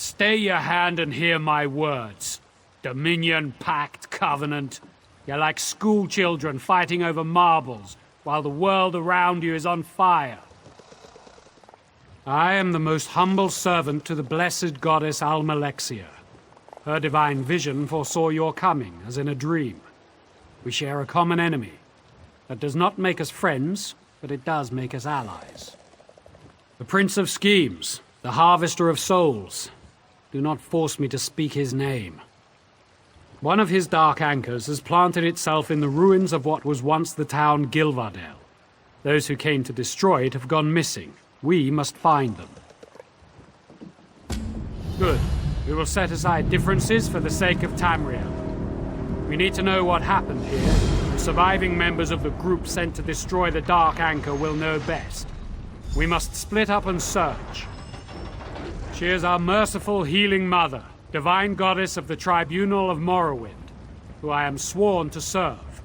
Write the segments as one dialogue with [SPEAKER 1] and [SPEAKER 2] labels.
[SPEAKER 1] Stay your hand and hear my words. Dominion, Pact, Covenant. You're like school children fighting over marbles, while the world around you is on fire. I am the most humble servant to the blessed goddess Almalexia. Her divine vision foresaw your coming, as in a dream. We share a common enemy. That does not make us friends, but it does make us allies. The Prince of Schemes, the Harvester of Souls. Do not force me to speak his name. One of his dark anchors has planted itself in the ruins of what was once the town Gilvardel. Those who came to destroy it have gone missing. We must find them. Good. We will set aside differences for the sake of Tamriel. We need to know what happened here. The surviving members of the group sent to destroy the Dark Anchor will know best. We must split up and search. She is our merciful healing mother, divine goddess of the Tribunal of Morrowind, who I am sworn to serve.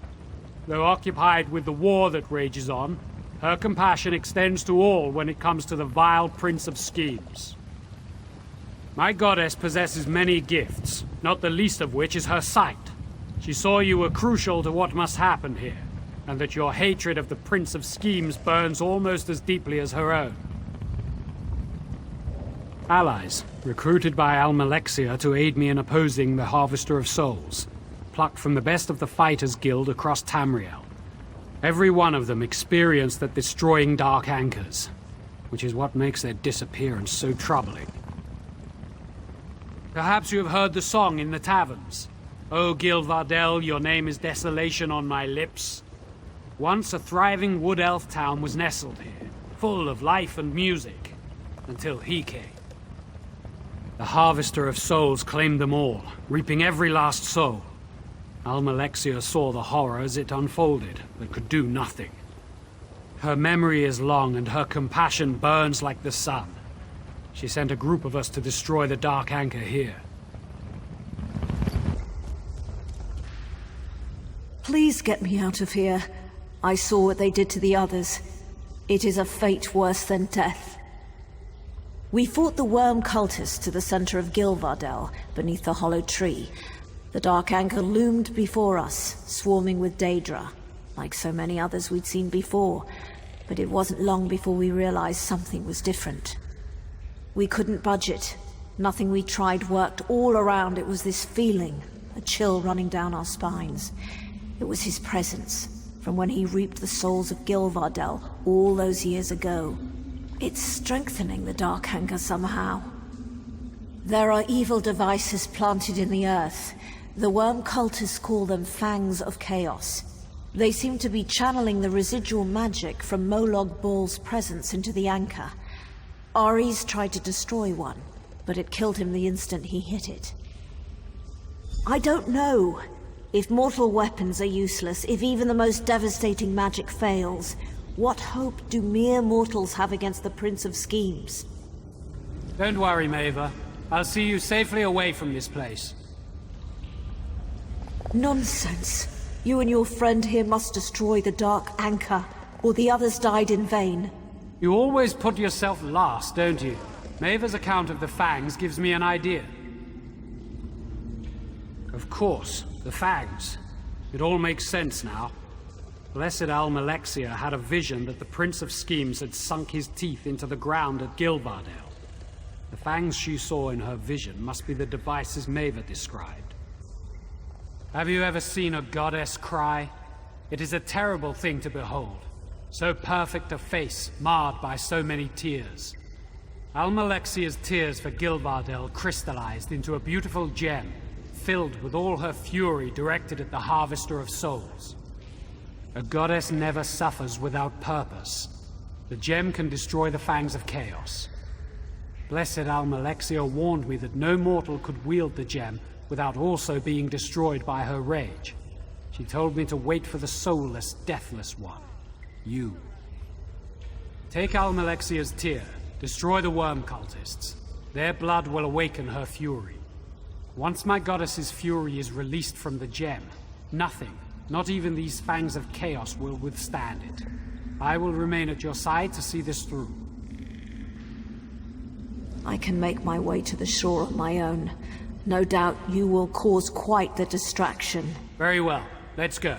[SPEAKER 1] Though occupied with the war that rages on, her compassion extends to all when it comes to the vile Prince of Schemes. My goddess possesses many gifts, not the least of which is her sight. She saw you were crucial to what must happen here, and that your hatred of the Prince of Schemes burns almost as deeply as her own. Allies, recruited by Almalexia to aid me in opposing the Harvester of Souls, plucked from the best of the Fighters Guild across Tamriel. Every one of them experienced at destroying Dark Anchors, which is what makes their disappearance so troubling. Perhaps you have heard the song in the taverns. O Gilvardel, your name is desolation on my lips. Once a thriving wood elf town was nestled here, full of life and music, until he came. The Harvester of Souls claimed them all, reaping every last soul. Almalexia saw the horror as it unfolded, but could do nothing. Her memory is long, and her compassion burns like the sun. She sent a group of us to destroy the Dark Anchor here.
[SPEAKER 2] Please get me out of here. I saw what they did to the others. It is a fate worse than death. We fought the worm cultists to the center of Gilvardel, beneath the hollow tree. The Dark Anchor loomed before us, swarming with Daedra, like so many others we'd seen before. But it wasn't long before we realized something was different. We couldn't budge it. Nothing we tried worked. All around it was this feeling, a chill running down our spines. It was his presence, from when he reaped the souls of Gilvardel all those years ago. It's strengthening the Dark Anchor somehow. There are evil devices planted in the earth. The worm cultists call them Fangs of Chaos. They seem to be channeling the residual magic from Molag Bal's presence into the Anchor. Ares tried to destroy one, but it killed him the instant he hit it. I don't know. If mortal weapons are useless, if even the most devastating magic fails, what hope do mere mortals have against the Prince of Schemes?
[SPEAKER 1] Don't worry, Maeva. I'll see you safely away from this place.
[SPEAKER 2] Nonsense. You and your friend here must destroy the Dark Anchor, or the others died in vain.
[SPEAKER 1] You always put yourself last, don't you? Maeva's account of the Fangs gives me an idea. Of course, the Fangs. It all makes sense now. Blessed Almalexia had a vision that the Prince of Schemes had sunk his teeth into the ground at Gilvardel. The Fangs she saw in her vision must be the devices Maeva described. Have you ever seen a goddess cry? It is a terrible thing to behold. So perfect a face, marred by so many tears. Almalexia's tears for Gilvardel crystallized into a beautiful gem, filled with all her fury directed at the Harvester of Souls. A goddess never suffers without purpose. The gem can destroy the Fangs of Chaos. Blessed Almalexia warned me that no mortal could wield the gem without also being destroyed by her rage. She told me to wait for the soulless, deathless one. You. Take Almalexia's tear, destroy the worm cultists. Their blood will awaken her fury. Once my goddess's fury is released from the gem, nothing, not even these Fangs of Chaos, will withstand it. I will remain at your side to see this through.
[SPEAKER 2] I can make my way to the shore on my own. No doubt you will cause quite the distraction.
[SPEAKER 1] Very well. Let's go.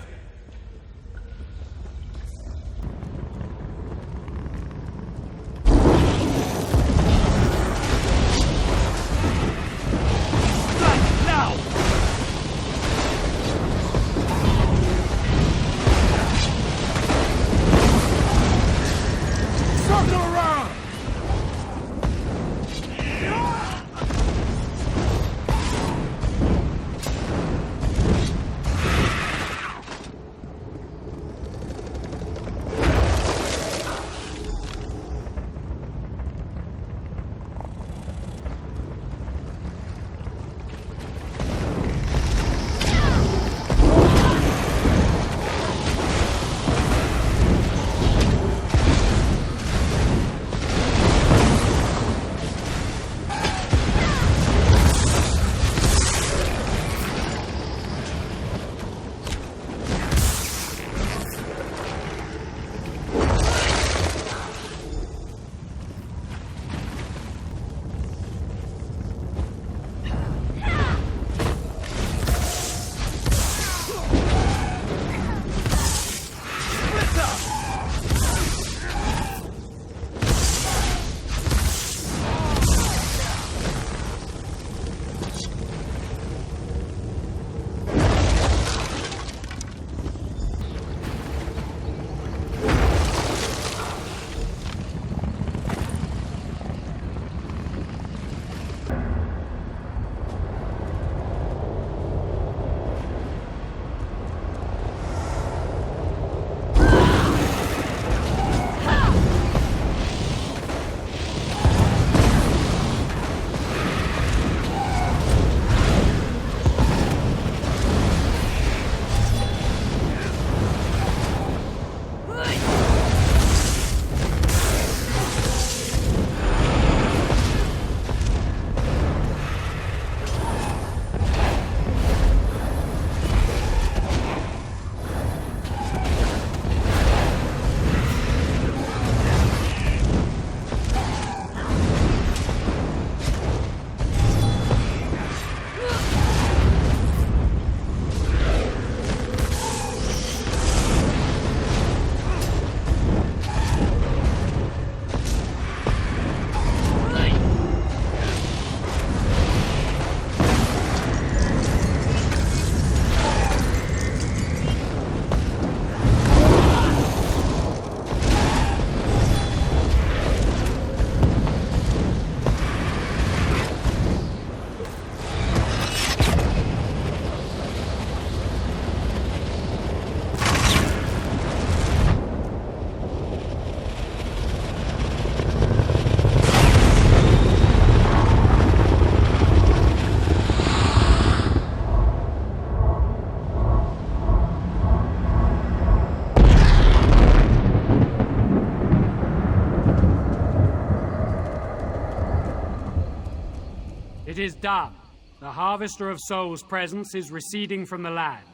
[SPEAKER 1] It is done. The Harvester of Souls' presence is receding from the land,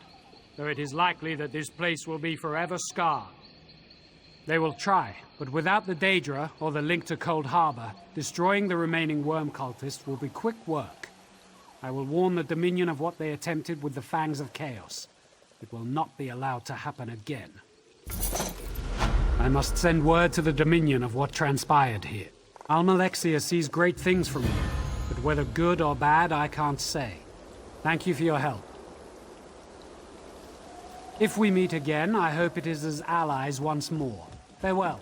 [SPEAKER 1] though it is likely that this place will be forever scarred. They will try, but without the Daedra or the link to Cold Harbor, destroying the remaining worm cultists will be quick work. I will warn the Dominion of what they attempted with the Fangs of Chaos. It will not be allowed to happen again. I must send word to the Dominion of what transpired here. Almalexia sees great things from you, but whether good or bad, I can't say. Thank you for your help. If we meet again, I hope it is as allies once more. Farewell.